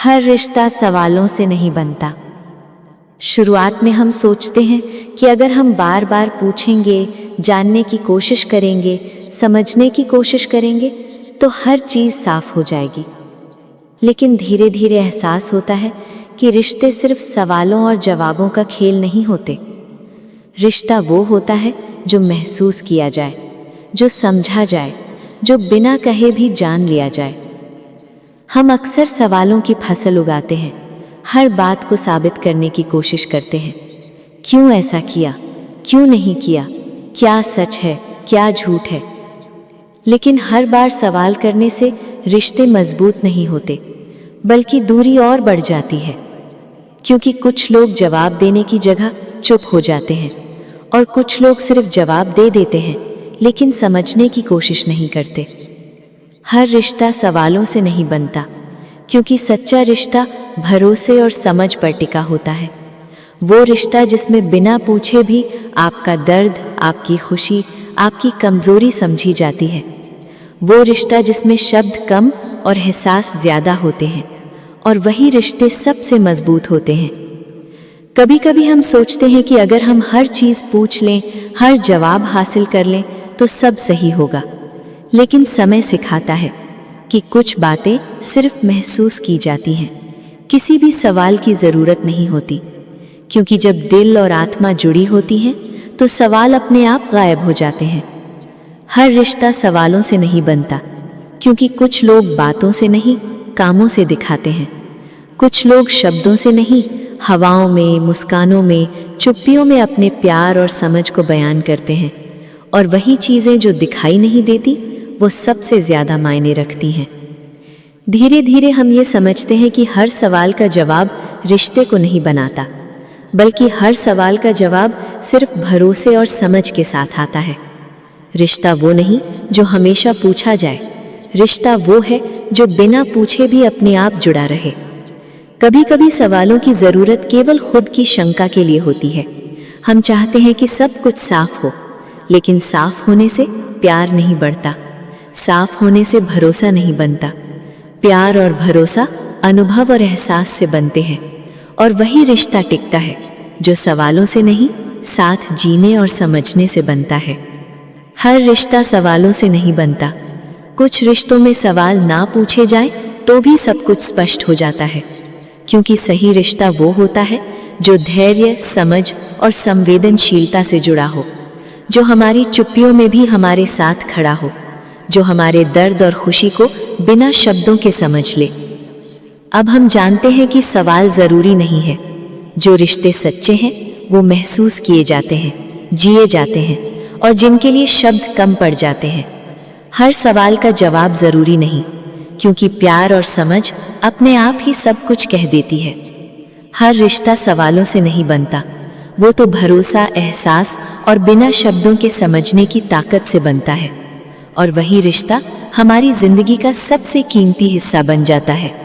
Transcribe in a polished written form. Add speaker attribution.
Speaker 1: हर रिश्ता सवालों से नहीं बनता। शुरुआत में हम सोचते हैं कि अगर हम बार बार पूछेंगे, जानने की कोशिश करेंगे, समझने की कोशिश करेंगे तो हर चीज़ साफ हो जाएगी। लेकिन धीरे धीरे एहसास होता है कि रिश्ते सिर्फ सवालों और जवाबों का खेल नहीं होते। रिश्ता वो होता है जो महसूस किया जाए, जो समझा जाए, जो बिना कहे भी जान लिया जाए। हम अक्सर सवालों की फसल उगाते हैं, हर बात को साबित करने की कोशिश करते हैं। क्यों ऐसा किया, क्यों नहीं किया, क्या सच है, क्या झूठ है। लेकिन हर बार सवाल करने से रिश्ते मजबूत नहीं होते, बल्कि दूरी और बढ़ जाती है। क्योंकि कुछ लोग जवाब देने की जगह चुप हो जाते हैं और कुछ लोग सिर्फ जवाब दे देते हैं लेकिन समझने की कोशिश नहीं करते। हर रिश्ता सवालों से नहीं बनता, क्योंकि सच्चा रिश्ता भरोसे और समझ पर टिका होता है। वो रिश्ता जिसमें बिना पूछे भी आपका दर्द, आपकी खुशी, आपकी कमजोरी समझी जाती है। वो रिश्ता जिसमें शब्द कम और एहसास ज्यादा होते हैं, और वही रिश्ते सबसे मजबूत होते हैं। कभी कभी हम सोचते हैं कि अगर हम हर चीज पूछ लें, हर जवाब हासिल कर लें तो सब सही होगा। लेकिन समय सिखाता है कि कुछ बातें सिर्फ महसूस की जाती हैं, किसी भी सवाल की जरूरत नहीं होती। क्योंकि जब दिल और आत्मा जुड़ी होती हैं तो सवाल अपने आप गायब हो जाते हैं। हर रिश्ता सवालों से नहीं बनता, क्योंकि कुछ लोग बातों से नहीं, कामों से दिखाते हैं। कुछ लोग शब्दों से नहीं, हवाओं में, मुस्कानों में, चुप्पियों में अपने प्यार और समझ को बयान करते हैं। और वही चीजें जो दिखाई नहीं देती वो सबसे ज्यादा मायने रखती हैं। धीरे धीरे हम ये समझते हैं कि हर सवाल का जवाब रिश्ते को नहीं बनाता, बल्कि हर सवाल का जवाब सिर्फ भरोसे और समझ के साथ आता है। रिश्ता वो नहीं जो हमेशा पूछा जाए, रिश्ता वो है जो बिना पूछे भी अपने आप जुड़ा रहे। कभी कभी सवालों की जरूरत केवल खुद की शंका के लिए होती है। हम चाहते हैं कि सब कुछ साफ हो, लेकिन साफ होने से प्यार नहीं बढ़ता, साफ होने से भरोसा नहीं बनता। प्यार और भरोसा अनुभव और एहसास से बनते हैं, और वही रिश्ता टिकता है जो सवालों से नहीं, साथ जीने और समझने से बनता है। हर रिश्ता सवालों से नहीं बनता। कुछ रिश्तों में सवाल ना पूछे जाएं तो भी सब कुछ स्पष्ट हो जाता है। क्योंकि सही रिश्ता वो होता है जो धैर्य, समझ और संवेदनशीलता से जुड़ा हो, जो हमारी चुप्पियों में भी हमारे साथ खड़ा हो, जो हमारे दर्द और खुशी को बिना शब्दों के समझ ले। अब हम जानते हैं कि सवाल जरूरी नहीं है। जो रिश्ते सच्चे हैं वो महसूस किए जाते हैं, जिए जाते हैं, और जिनके लिए शब्द कम पड़ जाते हैं। हर सवाल का जवाब जरूरी नहीं, क्योंकि प्यार और समझ अपने आप ही सब कुछ कह देती है। हर रिश्ता सवालों से नहीं बनता, वो तो भरोसा, एहसास और बिना शब्दों के समझने की ताकत से बनता है। और वही रिश्ता हमारी जिंदगी का सबसे कीमती हिस्सा बन जाता है।